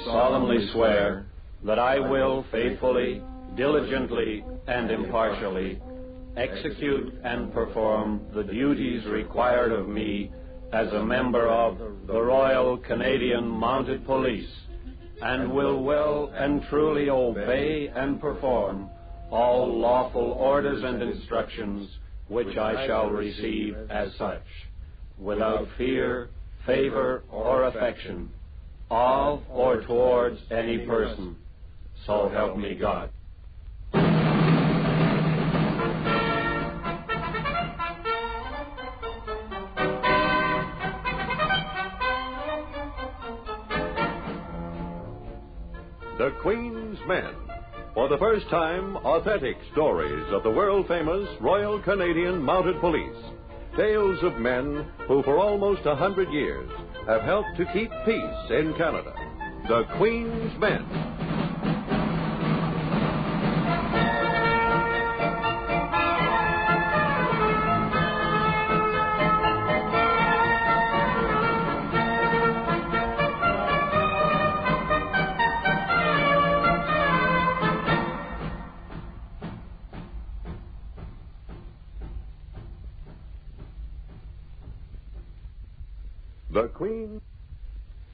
solemnly swear that I will faithfully, diligently, and impartially execute and perform the duties required of me as a member of the Royal Canadian Mounted Police, and will well and truly obey and perform all lawful orders and instructions which I shall receive as such, without fear, favor, or affection, of or towards any person. So help me God. The Queen's Men. For the first time, authentic stories of the world-famous Royal Canadian Mounted Police. Tales of men who for almost 100 years have helped to keep peace in Canada. The Queen's Men.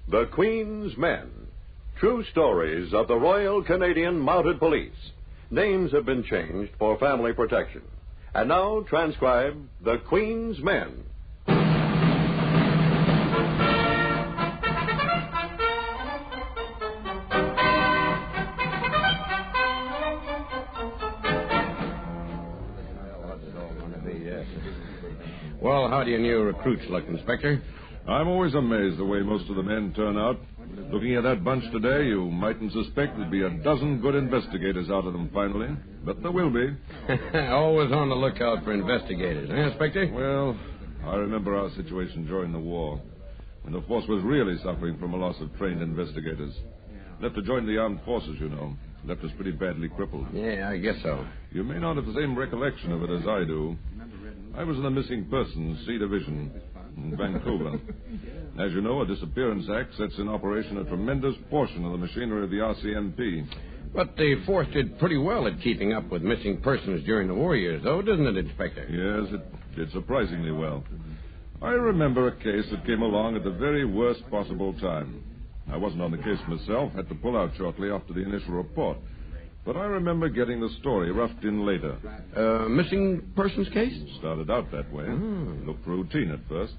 The Queen's Men. True stories of the Royal Canadian Mounted Police. Names have been changed for family protection. And now transcribe The Queen's Men. Well, how do your new recruits look, Inspector? I'm always amazed the way most of the men turn out. Looking at that bunch today, you mightn't suspect there'd be a dozen good investigators out of them finally. But there will be. Always on the lookout for investigators, eh, Inspector? Well, I remember our situation during the war, when the force was really suffering from a loss of trained investigators. Left to join the armed forces, you know. Left us pretty badly crippled. Yeah, I guess so. You may not have the same recollection of it as I do. I was in the Missing Persons C Division in Vancouver. As you know, a Disappearance Act sets in operation a tremendous portion of the machinery of the RCMP. But the force did pretty well at keeping up with missing persons during the war years, though, doesn't it, Inspector? Yes, it did surprisingly well. I remember a case that came along at the very worst possible time. I wasn't on the case myself, had to pull out shortly after the initial report. But I remember getting the story roughed in later. Missing persons case? Started out that way. Looked routine at first.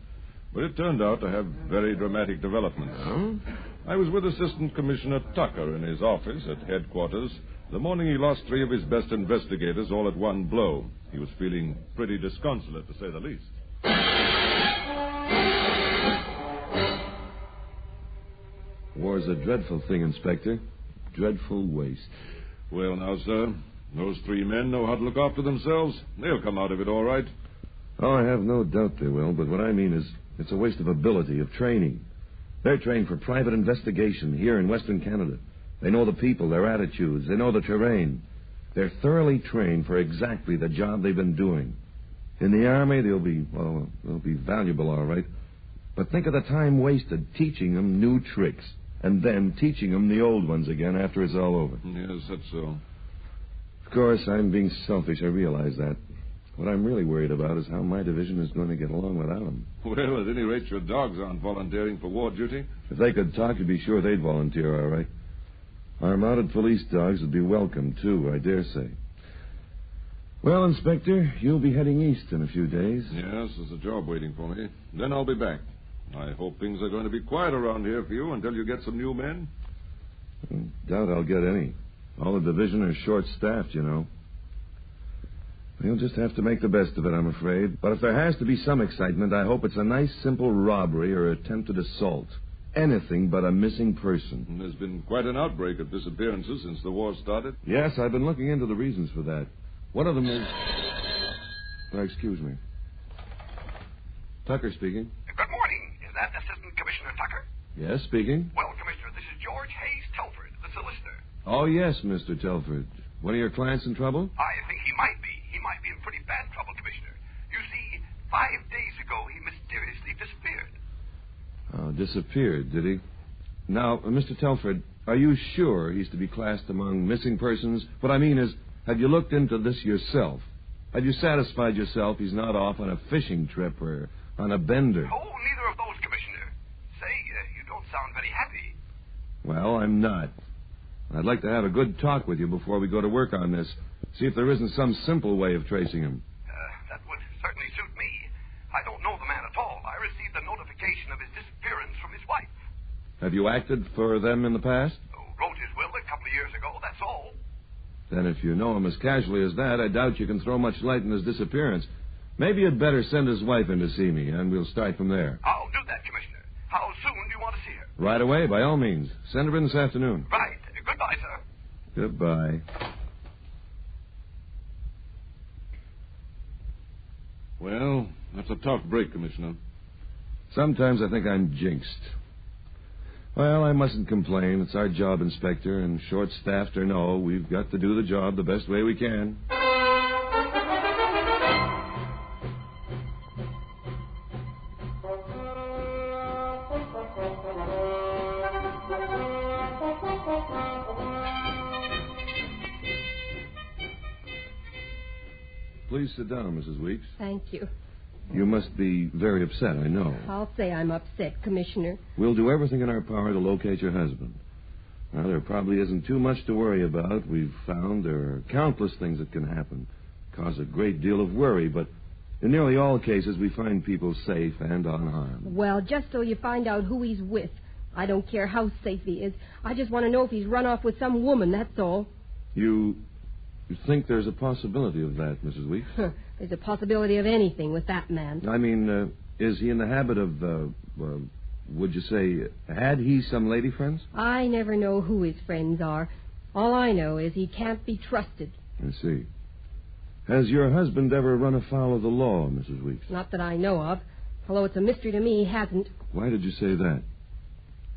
But it turned out to have very dramatic developments. I was with Assistant Commissioner Tucker in his office at headquarters the morning he lost 3 of his best investigators all at one blow. He was feeling pretty disconsolate, to say the least. War's a dreadful thing, Inspector. Dreadful waste. Well, now, sir, those 3 men know how to look after themselves. They'll come out of it all right. Oh, I have no doubt they will, but what I mean is it's a waste of ability, of training. They're trained for private investigation here in Western Canada. They know the people, their attitudes, they know the terrain. They're thoroughly trained for exactly the job they've been doing. In the Army, they'll be valuable, all right. But think of the time wasted teaching them new tricks, and then teaching them the old ones again after it's all over. Yes, that's so. Of course, I'm being selfish, I realize that. What I'm really worried about is how my division is going to get along without them. Well, at any rate, your dogs aren't volunteering for war duty. If they could talk, you'd be sure they'd volunteer, all right. Our mounted police dogs would be welcome, too, I dare say. Well, Inspector, you'll be heading east in a few days. Yes, there's a job waiting for me. Then I'll be back. I hope things are going to be quiet around here for you until you get some new men. Doubt I'll get any. All the division are short-staffed, you know. You'll just have to make the best of it, I'm afraid. But if there has to be some excitement, I hope it's a nice, simple robbery or attempted assault. Anything but a missing person. And there's been quite an outbreak of disappearances since the war started. Yes, I've been looking into the reasons for that. One of them is... excuse me. Tucker speaking. Good morning. Is that Assistant Commissioner Tucker? Yes, speaking. Well, Commissioner, this is George Hayes Telford, the solicitor. Oh, yes, Mr. Telford. One of your clients in trouble? I think he might be. He might be in pretty bad trouble, Commissioner. You see, 5 days ago, he mysteriously disappeared. Oh, disappeared, did he? Now, Mr. Telford, Are you sure he's to be classed among missing persons? What I mean is, have you looked into this yourself? Have you satisfied yourself he's not off on a fishing trip or on a bender? Oh, neither of those, Commissioner. Say, you don't sound very happy. Well, I'm not. I'd like to have a good talk with you before we go to work on this. See if there isn't some simple way of tracing him. That would certainly suit me. I don't know the man at all. I received a notification of his disappearance from his wife. Have you acted for them in the past? Wrote his will a couple of years ago, that's all. Then if you know him as casually as that, I doubt you can throw much light on his disappearance. Maybe you'd better send his wife in to see me, and we'll start from there. I'll do that, Commissioner. How soon do you want to see her? Right away, by all means. Send her in this afternoon. Right. Goodbye, sir. Goodbye. Well, that's a tough break, Commissioner. Sometimes I think I'm jinxed. Well, I mustn't complain. It's our job, Inspector, and short-staffed or no, we've got to do the job the best way we can. Please sit down, Mrs. Weeks. Thank you. You must be very upset, I know. I'll say I'm upset, Commissioner. We'll do everything in our power to locate your husband. Now, there probably isn't too much to worry about. We've found there are countless things that can happen, cause a great deal of worry, but in nearly all cases we find people safe and unharmed. Well, just so you find out who he's with. I don't care how safe he is. I just want to know if he's run off with some woman, that's all. You think there's a possibility of that, Mrs. Weeks? There's a possibility of anything with that man. I mean, is he in the habit of, would you say, had he some lady friends? I never know who his friends are. All I know is he can't be trusted. I see. Has your husband ever run afoul of the law, Mrs. Weeks? Not that I know of. Although it's a mystery to me, he hasn't. Why did you say that?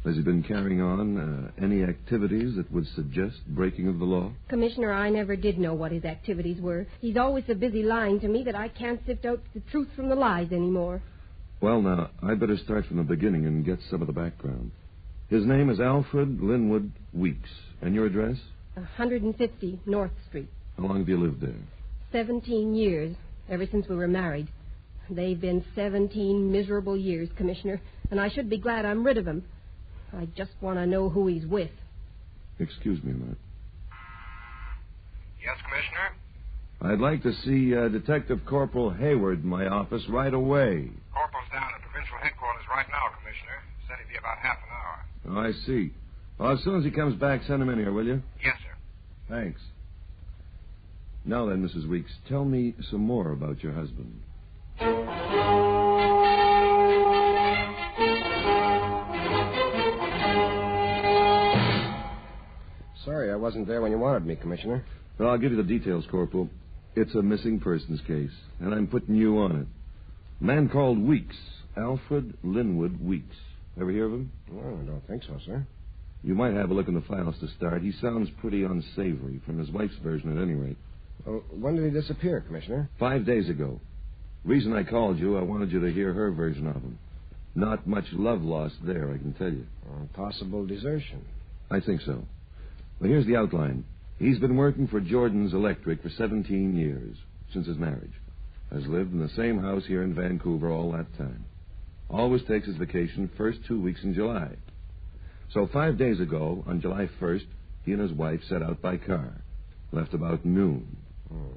Has he been carrying on any activities that would suggest breaking of the law? Commissioner, I never did know what his activities were. He's always so busy lying to me that I can't sift out the truth from the lies anymore. Well, now, I'd better start from the beginning and get some of the background. His name is Alfred Linwood Weeks. And your address? 150 North Street. How long have you lived there? 17 years, ever since we were married. They've been 17 miserable years, Commissioner, and I should be glad I'm rid of him. I just want to know who he's with. Excuse me a minute. Yes, Commissioner? I'd like to see Detective Corporal Hayward in my office right away. Corporal's down at provincial headquarters right now, Commissioner. Said he'd be about half an hour. Oh, I see. Well, as soon as he comes back, send him in here, will you? Yes, sir. Thanks. Now then, Mrs. Weeks, tell me some more about your husband. Sorry I wasn't there when you wanted me, Commissioner. Well, I'll give you the details, Corporal. It's a missing persons case, and I'm putting you on it. A man called Weeks, Alfred Linwood Weeks. Ever hear of him? Well, I don't think so, sir. You might have a look in the files to start. He sounds pretty unsavory, from his wife's version at any rate. Well, when did he disappear, Commissioner? 5 days ago. Reason I called you, I wanted you to hear her version of him. Not much love lost there, I can tell you. Possible desertion. I think so. Well, here's the outline. He's been working for Jordan's Electric for 17 years, since his marriage. Has lived in the same house here in Vancouver all that time. Always takes his vacation first 2 weeks in July. So 5 days ago, on July 1st, he and his wife set out by car. Left about noon.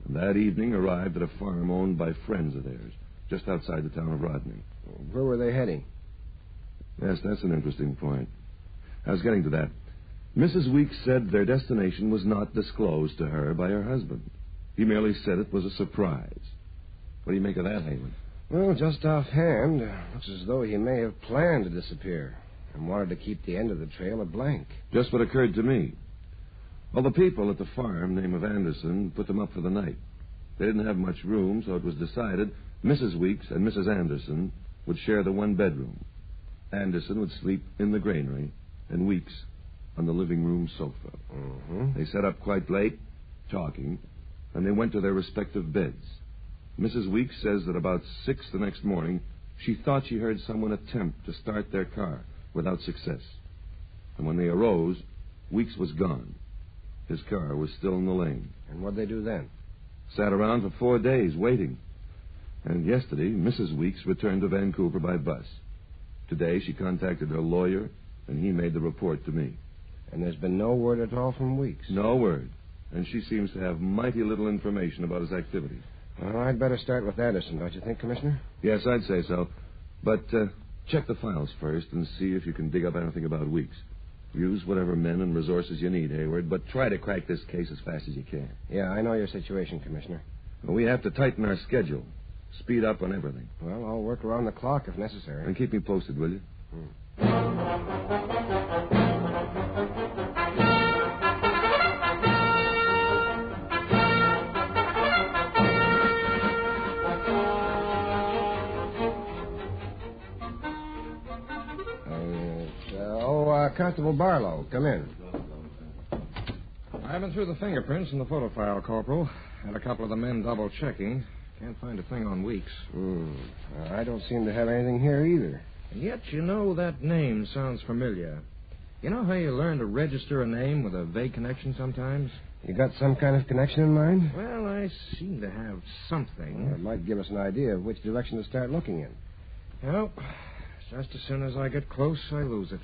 And that evening arrived at a farm owned by friends of theirs, just outside the town of Rodney. Where were they heading? Yes, that's an interesting point. I was getting to that. Mrs. Weeks said their destination was not disclosed to her by her husband. He merely said it was a surprise. What do you make of that, Heyman? Well, just offhand, looks as though he may have planned to disappear and wanted to keep the end of the trail a blank. Just what occurred to me. Well, the people at the farm, name of Anderson, put them up for the night. They didn't have much room, so it was decided Mrs. Weeks and Mrs. Anderson would share the one bedroom. Anderson would sleep in the granary, and Weeks on the living room sofa. Mm-hmm. They sat up quite late, talking, and they went to their respective beds. Mrs. Weeks says that about 6 the next morning, she thought she heard someone attempt to start their car without success. And when they arose, Weeks was gone. His car was still in the lane. And what'd they do then? Sat around for 4 days waiting. And yesterday, Mrs. Weeks returned to Vancouver by bus. Today, she contacted her lawyer, and he made the report to me. And there's been no word at all from Weeks? No word. And she seems to have mighty little information about his activities. Well, I'd better start with Anderson, don't you think, Commissioner? Yes, I'd say so. But check the files first and see if you can dig up anything about Weeks. Use whatever men and resources you need, Hayward, but try to crack this case as fast as you can. Yeah, I know your situation, Commissioner. We have to tighten our schedule. Speed up on everything. Well, I'll work around the clock if necessary. And keep me posted, will you? Constable Barlow, come in. I've been through the fingerprints in the photo file, Corporal. Had a couple of the men double-checking. Can't find a thing on Weeks. I don't seem to have anything here either. And yet, you know, that name sounds familiar. You know how you learn to register a name with a vague connection sometimes? You got some kind of connection in mind? Well, I seem to have something. Well, it might give us an idea of which direction to start looking in. Well, just as soon as I get close, I lose it.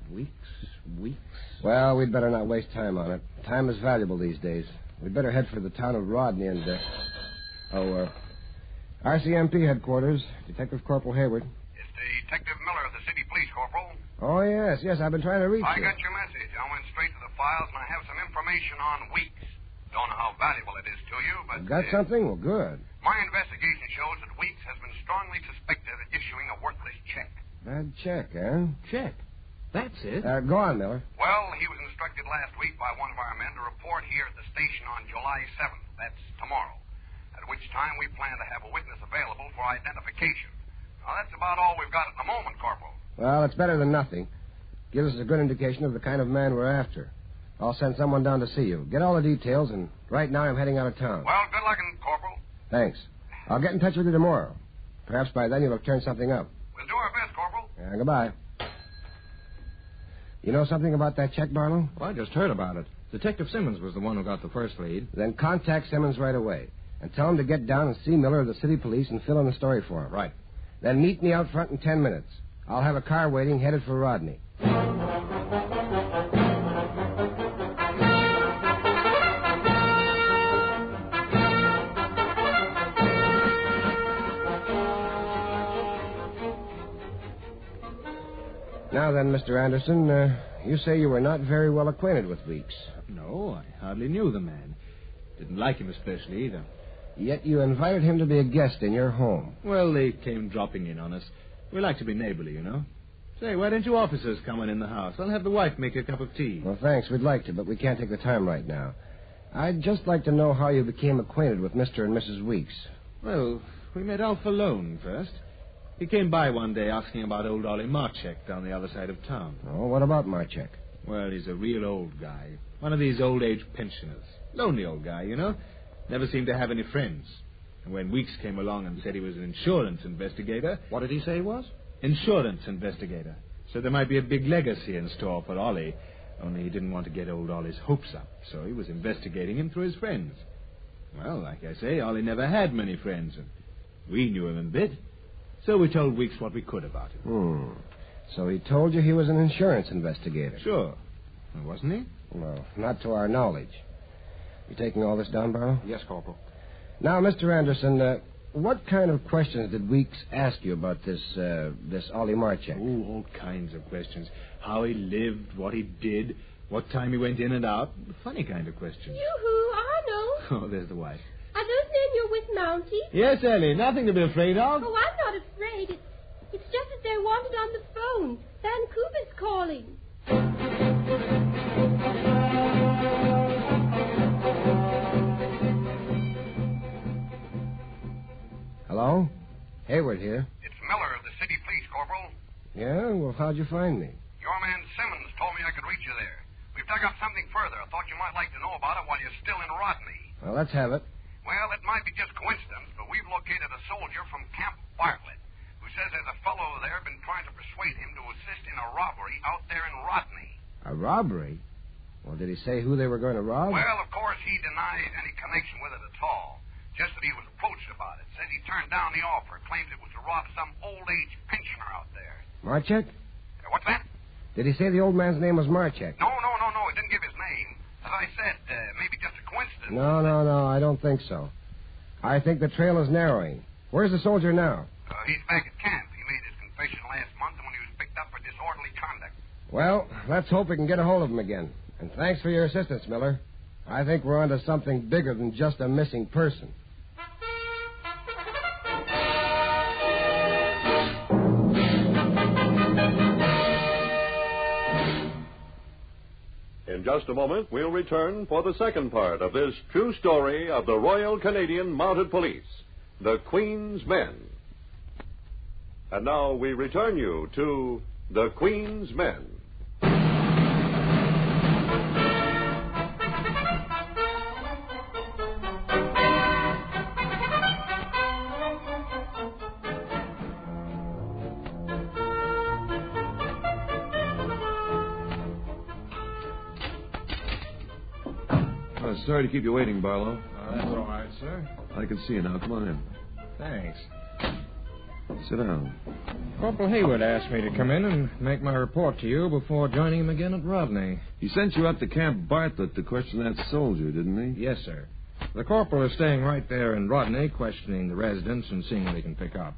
Weeks. Well, we'd better not waste time on it. Time is valuable these days. We'd better head for the town of Rodney and, RCMP headquarters. Detective Corporal Hayward. It's Detective Miller of the City Police, Corporal. Oh, yes. I've been trying to reach you. I got your message. I went straight to the files, and I have some information on Weeks. Don't know how valuable it is to you, but... Got something? Well, good. My investigation shows that Weeks has been strongly suspected of issuing a worthless check. Bad check, eh? Check. That's it. Go on, Miller. Well, he was instructed last week by one of our men to report here at the station on July 7th. That's tomorrow. At which time we plan to have a witness available for identification. Now, that's about all we've got at the moment, Corporal. Well, it's better than nothing. Gives us a good indication of the kind of man we're after. I'll send someone down to see you. Get all the details, and right now I'm heading out of town. Well, good luck, Corporal. Thanks. I'll get in touch with you tomorrow. Perhaps by then you'll have turned something up. We'll do our best, Corporal. Goodbye. You know something about that check, Barlow? Well, I just heard about it. Detective Simmons was the one who got the first lead. Then contact Simmons right away. And tell him to get down and see Miller of the city police and fill in the story for him. Right. Then meet me out front in 10 minutes. I'll have a car waiting headed for Rodney. Now then, Mr. Anderson, you say you were not very well acquainted with Weeks. No, I hardly knew the man. Didn't like him especially either. Yet you invited him to be a guest in your home. Well, they came dropping in on us. We like to be neighborly, you know. Say, why don't you officers come on in the house? I'll have the wife make you a cup of tea. Well, thanks. We'd like to, but we can't take the time right now. I'd just like to know how you became acquainted with Mr. and Mrs. Weeks. Well, we met Alf alone first. He came by one day asking about old Ollie Marchek down the other side of town. Oh, what about Marchek? Well, he's a real old guy. One of these old-age pensioners. Lonely old guy, you know. Never seemed to have any friends. And when Weeks came along and said he was an insurance investigator... What did he say he was? Insurance investigator. So there might be a big legacy in store for Ollie. Only he didn't want to get old Ollie's hopes up. So he was investigating him through his friends. Well, like I say, Ollie never had many friends. And we knew him a bit. So we told Weeks what we could about him. So he told you he was an insurance investigator? Sure. Well, wasn't he? Well, not to our knowledge. You taking all this down, Barlow? Yes, Corporal. Now, Mr. Anderson, what kind of questions did Weeks ask you about this Ollie Marchek? Oh, all kinds of questions. How he lived, what he did, what time he went in and out. Funny kind of questions. Yoo-hoo, Arnold. Oh, there's the wife. Are those men you're with mounted? Yes, Ellie. Nothing to be afraid of. Oh, I'm not afraid. It's just that they're wanted on the phone. Vancouver's calling. Hello? Hayward here. It's Miller of the City Police, Corporal. Yeah? Well, how'd you find me? Your man Simmons told me I could reach you there. We've dug up something further. I thought you might like to know about it while you're still in Rodney. Well, let's have it. Well, it might be just coincidence, but we've located a soldier from Camp Bartlett who says there's a fellow there been trying to persuade him to assist in a robbery out there in Rodney. A robbery? Well, did he say who they were going to rob? Well, of course, he denied any connection with it at all. Just that he was approached about it. Said he turned down the offer. Claimed it was to rob some old-age pensioner out there. Marchek? What's that? Did he say the old man's name was Marchek? No. He didn't give his name. As I said, maybe just a coincidence. No. I don't think so. I think the trail is narrowing. Where's the soldier now? He's back at camp. He made his confession last month when he was picked up for disorderly conduct. Well, let's hope we can get a hold of him again. And thanks for your assistance, Miller. I think we're onto something bigger than just a missing person. In just a moment, we'll return for the second part of this true story of the Royal Canadian Mounted Police, the Queen's Men. And now we return you to the Queen's Men. Sorry to keep you waiting, Barlow. That's all right, sir. I can see you now. Come on in. Thanks. Sit down. Corporal Hayward asked me to come in and make my report to you before joining him again at Rodney. He sent you up to Camp Bartlett to question that soldier, didn't he? Yes, sir. The corporal is staying right there in Rodney, questioning the residents and seeing what he can pick up.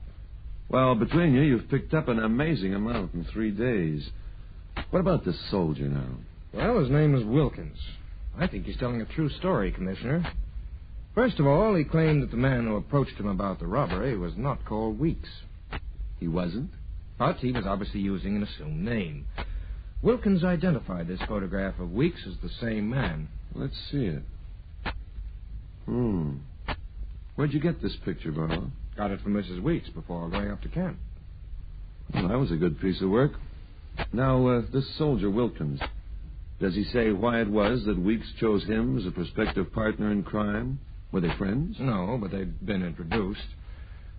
Well, between you've picked up an amazing amount in 3 days. What about this soldier now? Well, his name is Wilkins. I think he's telling a true story, Commissioner. First of all, he claimed that the man who approached him about the robbery was not called Weeks. He wasn't? But he was obviously using an assumed name. Wilkins identified this photograph of Weeks as the same man. Let's see it. Where'd you get this picture, Barlow? Got it from Mrs. Weeks before going up to camp. Well, that was a good piece of work. Now, this soldier, Wilkins, does he say why it was that Weeks chose him as a prospective partner in crime? Were they friends? No, but they'd been introduced.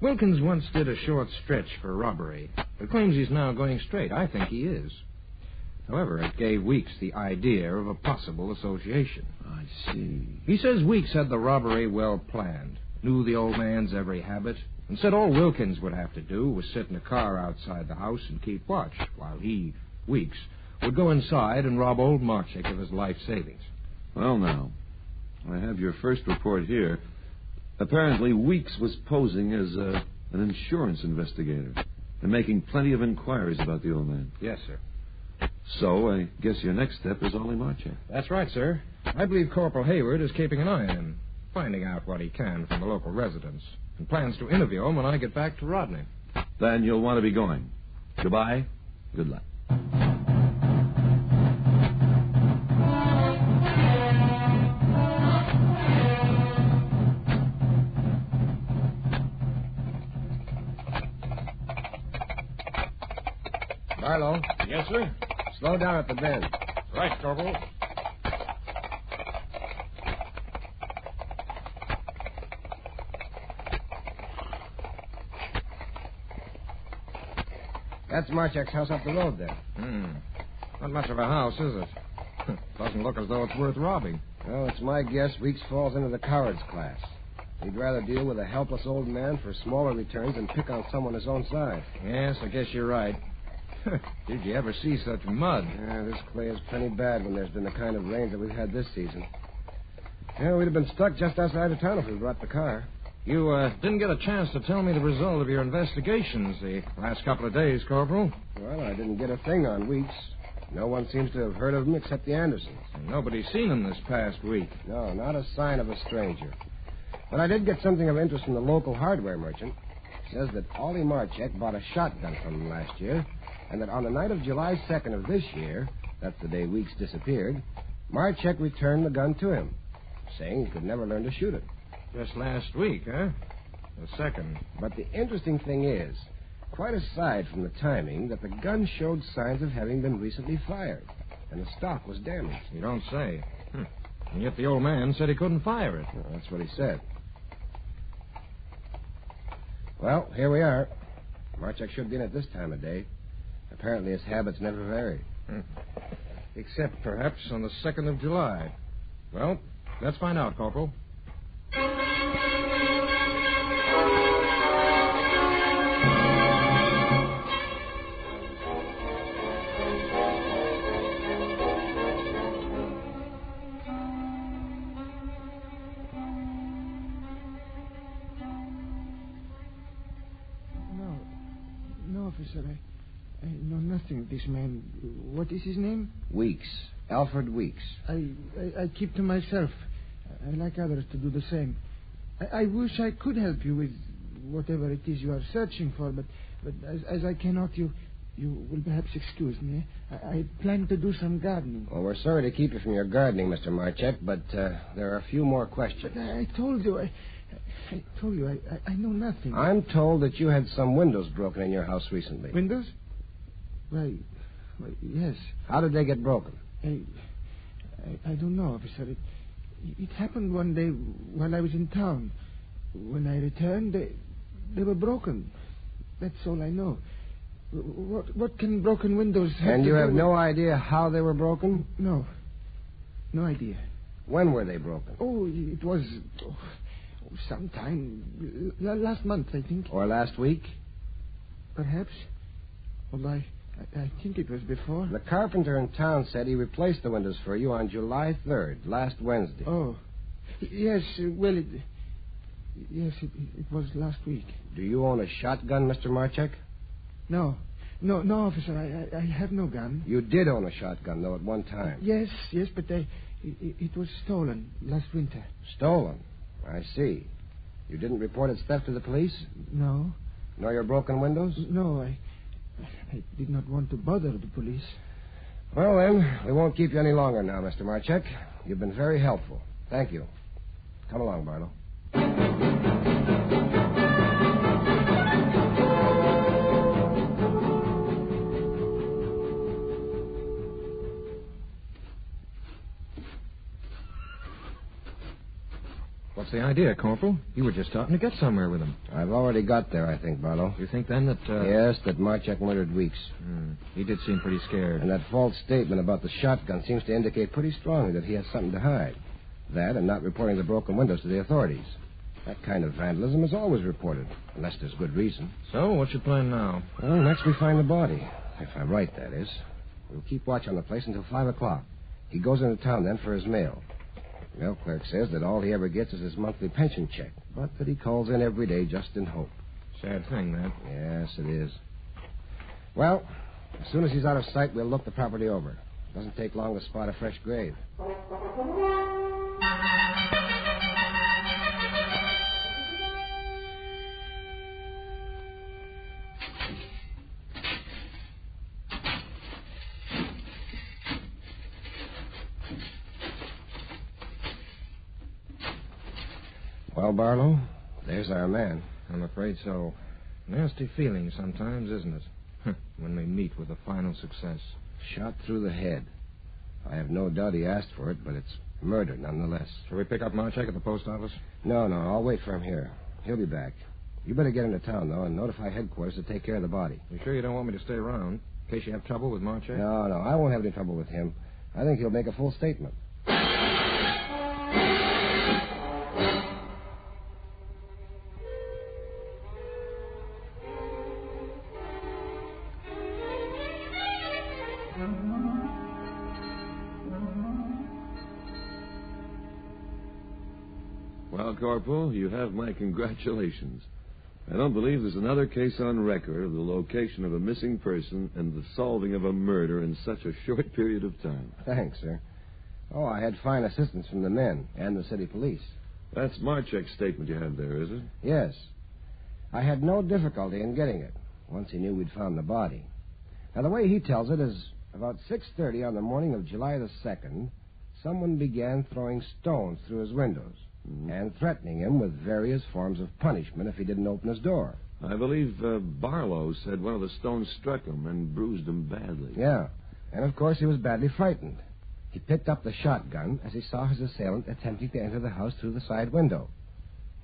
Wilkins once did a short stretch for robbery, but claims he's now going straight. I think he is. However, it gave Weeks the idea of a possible association. I see. He says Weeks had the robbery well planned, knew the old man's every habit, and said all Wilkins would have to do was sit in a car outside the house and keep watch, while he, Weeks, would go inside and rob old Marchek of his life savings. Well, now, I have your first report here. Apparently, Weeks was posing as an insurance investigator and making plenty of inquiries about the old man. Yes, sir. So, I guess your next step is Ollie Marchek. That's right, sir. I believe Corporal Hayward is keeping an eye on him, finding out what he can from the local residents, and plans to interview him when I get back to Rodney. Then you'll want to be going. Goodbye. Good luck. Barlow. Yes, sir? Slow down at the bend. Right, Corporal. That's Marchek's house up the road there. Not much of a house, is it? Doesn't look as though it's worth robbing. Well, it's my guess Weeks falls into the cowards class. He'd rather deal with a helpless old man for smaller returns than pick on someone his own size. Yes, I guess you're right. Did you ever see such mud? Yeah, this clay is plenty bad when there's been the kind of rains that we've had this season. Yeah, we'd have been stuck just outside of town if we brought the car. You didn't get a chance to tell me the result of your investigations the last couple of days, Corporal. Well, I didn't get a thing on Weeks. No one seems to have heard of him except the Andersons. And nobody's seen him this past week. No, not a sign of a stranger. But I did get something of interest from the local hardware merchant. It says that Ollie Marchek bought a shotgun from him last year, and that on the night of July 2nd of this year, that's the day Weeks disappeared, Marchek returned the gun to him, saying he could never learn to shoot it. Just last week, huh? The second. But the interesting thing is, quite aside from the timing, that the gun showed signs of having been recently fired, and the stock was damaged. You don't say. And yet the old man said he couldn't fire it. Well, that's what he said. Well, here we are. Marchek should be in at this time of day. Apparently his habits never vary. Except perhaps on the 2nd of July. Well, let's find out, Corporal. No, officer. I know nothing of this man. What is his name? Weeks. Alfred Weeks. I keep to myself. I like others to do the same. I wish I could help you with whatever it is you are searching for, but as I cannot, you will perhaps excuse me. I plan to do some gardening. Well, we're sorry to keep you from your gardening, Mr. Marchek, but there are a few more questions. But I told you, I know nothing. I'm told that you had some windows broken in your house recently. Windows? Why, yes. How did they get broken? I don't know, officer. It happened one day while I was in town. When I returned, they were broken. That's all I know. What can broken windows have And to you do have with... no idea how they were broken? No. No idea. When were they broken? Oh, it was sometime last month, I think. Or last week? Perhaps. Well, I think it was before. The carpenter in town said he replaced the windows for you on July 3rd, last Wednesday. Oh. Yes, well, it was last week. Do you own a shotgun, Mr. Marchek? No, officer, I have no gun. You did own a shotgun, though, at one time. Yes, but it was stolen last winter. Stolen? I see. You didn't report its theft to the police? No. Nor your broken windows? No, I did not want to bother the police. Well, then, we won't keep you any longer now, Mr. Marchek. You've been very helpful. Thank you. Come along, Barlow. What's the idea, Corporal? You were just starting to get somewhere with him. I've already got there, I think, Barlow. You think then that... Yes, that Marchek murdered Weeks. He did seem pretty scared. And that false statement about the shotgun seems to indicate pretty strongly that he has something to hide. That and not reporting the broken windows to the authorities. That kind of vandalism is always reported, unless there's good reason. So, what's your plan now? Well, next we find the body. If I'm right, that is. We'll keep watch on the place until 5 o'clock. He goes into town then for his mail. The mail clerk says that all he ever gets is his monthly pension check, but that he calls in every day just in hope. Sad thing, that. Yes, it is. Well, as soon as he's out of sight, we'll look the property over. It doesn't take long to spot a fresh grave. Well, Barlow, there's our man. I'm afraid so. Nasty feeling sometimes, isn't it? When we meet with a final success. Shot through the head. I have no doubt he asked for it, but it's murder nonetheless. Shall we pick up Marchek at the post office? No, I'll wait for him here. He'll be back. You better get into town, though, and notify headquarters to take care of the body. You sure you don't want me to stay around, in case you have trouble with Marchek? No, I won't have any trouble with him. I think he'll make a full statement. Well, Corporal, you have my congratulations. I don't believe there's another case on record of the location of a missing person and the solving of a murder in such a short period of time. Thanks, sir. Oh, I had fine assistance from the men and the city police. That's Marchek's statement you have there, is it? Yes. I had no difficulty in getting it, once he knew we'd found the body. Now, the way he tells it is about 6:30 on the morning of July the 2nd, someone began throwing stones through his windows and threatening him with various forms of punishment if he didn't open his door. I believe Barlow said one of the stones struck him and bruised him badly. Yeah, and of course he was badly frightened. He picked up the shotgun as he saw his assailant attempting to enter the house through the side window.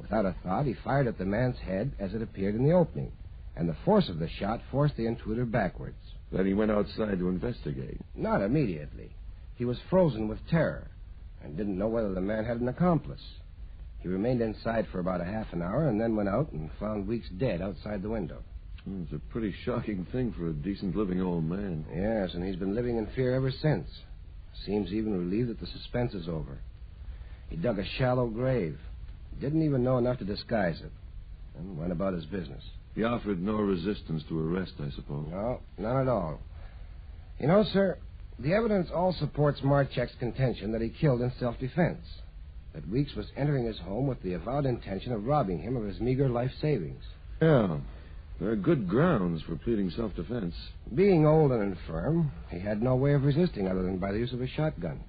Without a thought, he fired at the man's head as it appeared in the opening, and the force of the shot forced the intruder backwards. Then he went outside to investigate. Not immediately. He was frozen with terror and didn't know whether the man had an accomplice. He remained inside for about a half an hour and then went out and found Weeks dead outside the window. It's a pretty shocking thing for a decent living old man. Yes, and he's been living in fear ever since. Seems even relieved that the suspense is over. He dug a shallow grave. Didn't even know enough to disguise it. And went about his business. He offered no resistance to arrest, I suppose. No, none at all. You know, sir, the evidence all supports Marchek's contention that he killed in self-defense. That Weeks was entering his home with the avowed intention of robbing him of his meager life savings. Yeah, there are good grounds for pleading self-defense. Being old and infirm, he had no way of resisting other than by the use of a shotgun.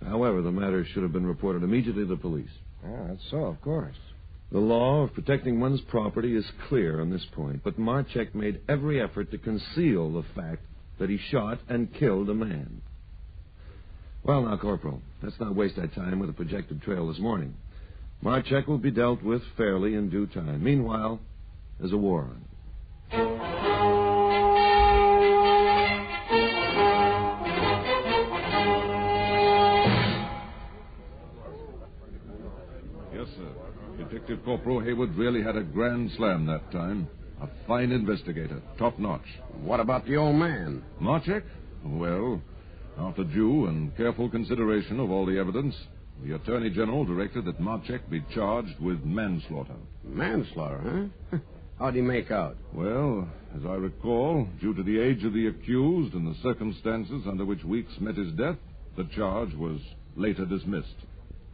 However, the matter should have been reported immediately to the police. Yeah, that's so, of course. The law of protecting one's property is clear on this point, but Marchek made every effort to conceal the fact that he shot and killed a man. Well, now, Corporal, let's not waste our time with a projected trail this morning. Marchek will be dealt with fairly in due time. Meanwhile, there's a war on. Yes, sir. Detective Corporal Haywood really had a grand slam that time. A fine investigator, top-notch. What about the old man? Marchek? Well, after due and careful consideration of all the evidence, the Attorney General directed that Marchek be charged with manslaughter. Manslaughter, huh? How'd he make out? Well, as I recall, due to the age of the accused and the circumstances under which Weeks met his death, the charge was later dismissed.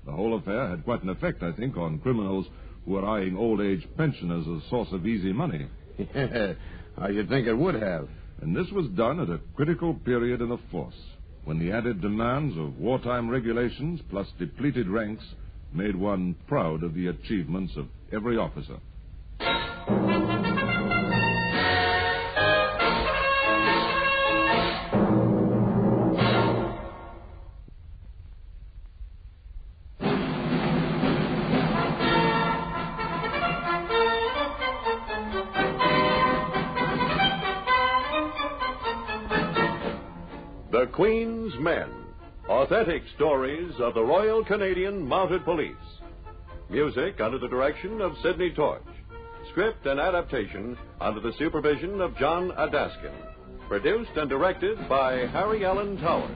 The whole affair had quite an effect, I think, on criminals who are eyeing old-age pensioners as a source of easy money. Yeah, I should think it would have. And this was done at a critical period in the force, when the added demands of wartime regulations plus depleted ranks made one proud of the achievements of every officer. The Queen's Men, authentic stories of the Royal Canadian Mounted Police. Music under the direction of Sidney Torch. Script and adaptation under the supervision of John Adaskin. Produced and directed by Harry Allen Towers.